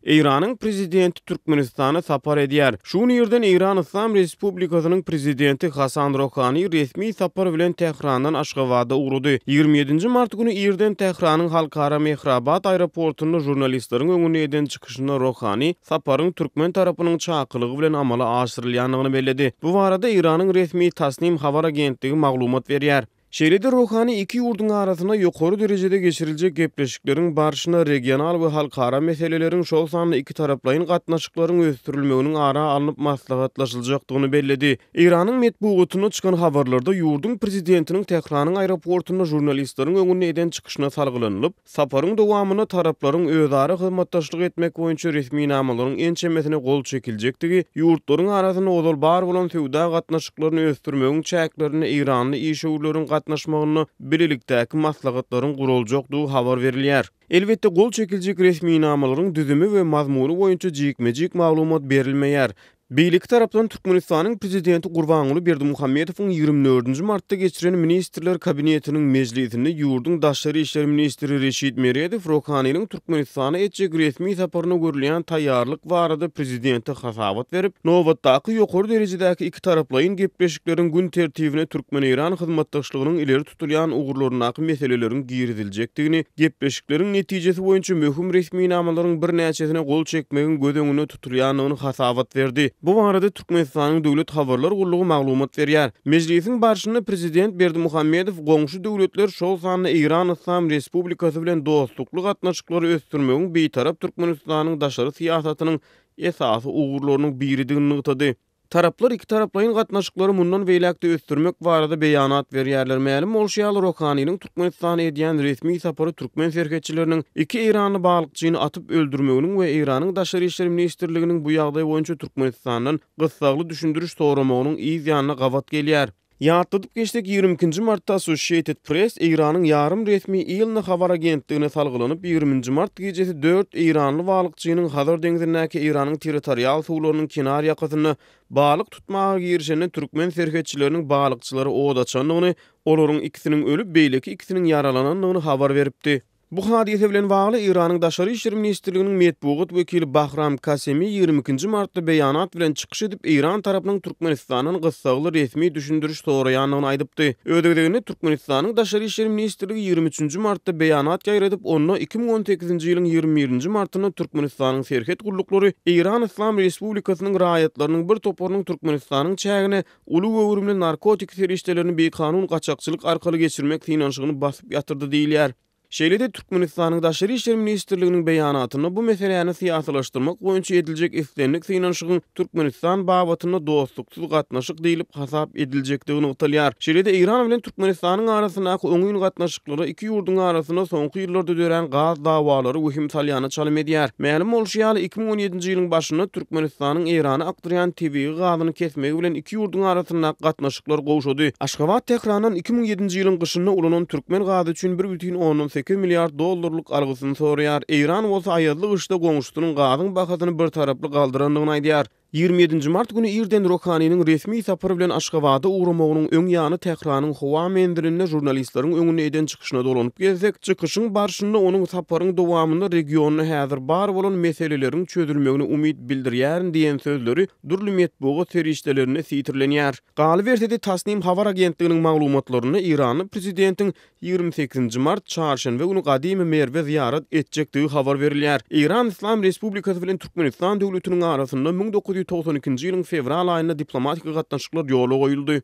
İran'ın prezidenti Türkmenistana sapar edýär. Şu ýerden İran Islam Respublikasynyň prezidenti Hasan Rohani resmi sapar bilen Tehrandan Aşgabatda urudy. 27 mart günü ýerden Tehranyň halkara Mehrabat aeroportuny jurnalistleriň öňüne eden çykyşynda Rohani saparyň türkmen tarapynyň çakylygy bilen amala aşyrylýanlygyny bellidi. Bu barada İranyň resmi Tasnim habar agentligi maglumat berýär. Şeýlede Rohani iki ýurdun arasyna ýokary derejede geçiriljek gepleşikleriň barşyna regional we halkara meseleleriň şol sanly iki taraplaryň gatnaşyklaryň ösdürilmeginiň ara alınıp maslahatlaşyljakdygyny bellidi. İranyň medeniýetine çykan habarlarda ýurdun prezidentiniň Tehranyň aeroportuna jurnalistleriň öňüne eden çykyşyna salgylanylyp, saparyň dowamyna taraplaryň özara hyzmatdaşlyk etmek boýunça resmi namalaryň ençemesine gol çekiljekdigi, ýurtlaryň arasyna ozal bar bolan söwda gatnaşyklaryny ösdürmegiň çäklerini Iranyny işgörleriň gatnaşmagyny bilelikdäki maslahatlaryň guruljakdygy habar berilýär. Elbetde gol çekiljek resmi namalaryň düzümi we mazmuny boýunça jikmejik maglumat berilmeýär. Beýlik tarapdan Türkmenistanyň prezidenti Gurbanuly Berdimuhammedowyň 24 martda geçiren ministrler kabinetiniň mejlisinde ýurdun daşary işler ministri Reşid Meredow Rohanyň Türkmenistana etjek resmi saparyna görülýän taýýarlyk barada prezidenti hasabat berip, nowatdaky ýokary derejedäki iki taraplaryň gepleşikleriň gün tertibine Türkmen-İran hyzmatdaşlygynyň ileri tutulýan ugurlaryna meseleleriň girdiljekdigini, gepleşikleriň netijesi boýunça möhüm resmi namalaryň bir näçesine gol çekmegiň göz öňüne tutulýanlygyny hasabat berdi. Bu barada Türkmenistanyň döwlet habarlar gurulugy maglumat berýär. Mejlisiň barşyny prezident Berdimuhammedow goňşy döwletler şol sanly İran Islam Respublikasy bilen dostlukly gatnaşyklary ösdürmegiň beýtarap Türkmenistanyň daşary siýasatynyň esasy ugurlarynyň biridigini ýytady. Taraplar iki taraplaryň gatnaşyklary mundan beýlekde ösdürmek barada beýanat berýärler. Mälim bolşýaly Rohanyň Türkmenistana edýän resmi sapary türkmen serhetçileriniň iki İranly balykçyny atyp öldürmeginiň we İranyň daşary işler ministrliginiň bu ýagdaý boýunça Türkmenistanyň gyssagly düşündiriş soramagynyň ýa-da gawat gelýär. Ýatladyp geçdik 22 martda Associated Press İranyň ýarym resmi ýylyny habar agentligine salgylanyp 20 mart gecesi 4 İranly balykçynyň Hazar deňizindäki İranyň territorial suwlarynyň kenar ýakasyny balyk tutmaga girişende türkmen serhetçileriniň balykçylary odaçanlygyny, olaryň ikisiniň ölüp beýleki ikisiniň yaralananlygyny habar beripdi. Bu hadise bilen bagly İranyň daşary işler ministrliginiň medeniýet wekili Bahram Kasemi 22 martda beýanat bilen çykyş edip İran tarapynyň Türkmenistanyň gyssagly resmi düşündiriş soraýanlygyny aýdypdy. Ödegini Türkmenistanyň daşary işler ministrligi 23 martda beýanat ýaýradyp, onu 2018-nji ýylyň 21 martyny Türkmenistanyň serhet guruluklary İran Islam Respublikasynyň raýatlarynyň bir toparynyň Türkmenistanyň çägine uly göwürmli narkotik serişdelerini beýkanun gaçakçylyk arkaly geçirmek finansygyny basyp ýatyrdy diýilýär. Şeýlede Türkmenistanyň daşary işler ministrliginiň beýanatyny bu meseleni siýasalaşdyrmak boýunça ediljek islenlik finansygyň Türkmenistan babatyna dostluksyz gatnaşyk diýilip hasap ediljekdigini ýytalýar. Şeýlede İran bilen Türkmenistanyň arasyndaky öňün gatnaşyklary iki ýurdun arasyna soňky ýyllarda dören gaz dawalary wehim salýany çalym edýär. Mälim bolşýaly 2017-nji ýylyň başynda Türkmenistanyň Irana akdyrýan tebii gazyny kesmegi bilen iki ýurdun arasynda gatnaşyklar gowşady. Aşgabat Tehrandan 2007-nji ýylyň gyşynda ulunan türkmen gazy üçin 1,8 milyar dollarlyk algysyny soraýar. İran bolsa aýadlyk işde goňşutynyň gazyň bahasyny bir taraply galdyrandygyny aýdýar. 27 mart günü İrden Rohanyň resmi sapary bilen Aşgabatda ugramagynyň öň ýany Tehranyň Howa mendirinne jurnalistleriň öňüne eden çykyşyna dolanyp gezsek, çykyşyň barşynda onuň saparyň dowamynda regiony häzir bar bolan meseleleriň çözülmegine umyt bildirýär diýen sözleri durly medeniýet serişdelerine siýtirlenýär. Galy bersede Tasnim habar agentliginiň maglumatlaryna İranyň prezidentiň 28 mart çarşembe günü Gadim Merve ziýarat etjekdigi habar berilýär. İran Islam Respublikasy bilen Türkmenistan döwletiniň arasynda 1992-nji ýylyň fevral aýynda diplomatik gatnaşyklar ýola goýuldy.